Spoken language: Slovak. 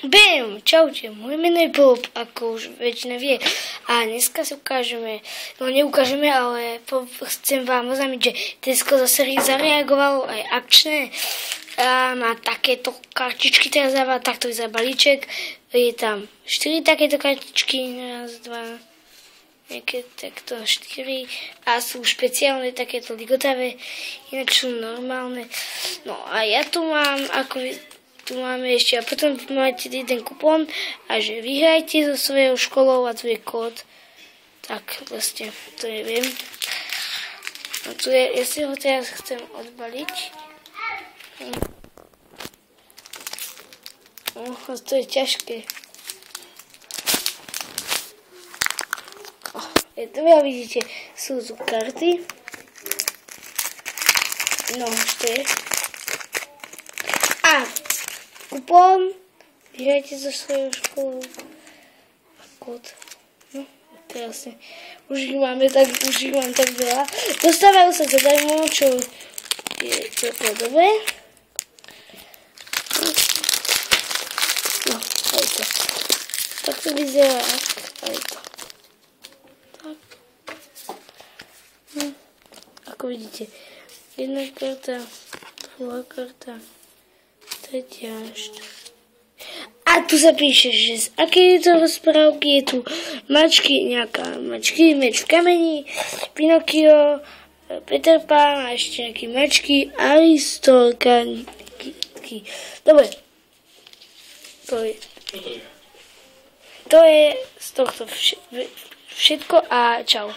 Bam, čaute, moje meno je Bob, ako už väčšina vie. A dneska si neukážeme, ale chcem vám oznámiť, že Tesco zase zareagovalo aj akčné. A má takéto kartičky, teraz dáva, takto vyzerá balíček. Je tam 4 takéto kartičky, raz, 2, nejaké takto 4. A sú špeciálne takéto ligotavé, inak sú normálne. No a ja tu mám, tu máme ešte, a potom máte jeden kupón a že vyhrajte so svojou školou a tu je kód. Tak vlastne, to neviem. A tu je, ja si ho teraz chcem odbaliť. To je ťažké. Tu ja vidíte, sú tu karty. No, to je. A kupón, vyhrajte zo svojou školou. A kód. No, krásne. Už ich mám tak veľa. Dostávajú sa zadarmo, čo je celkom dobré. No, aj to. Tak to vyzerá, aj to. Tak. No, ako vidíte, jedna karta, druhá karta, tretia, a tu sa píše, že z akej je to rozprávky, je tu mačky, meč v kameni, Pinokio, Peter Pan a ešte nejaké mačky, Aristotleky. Dobre. To je z tohto všetko a čau.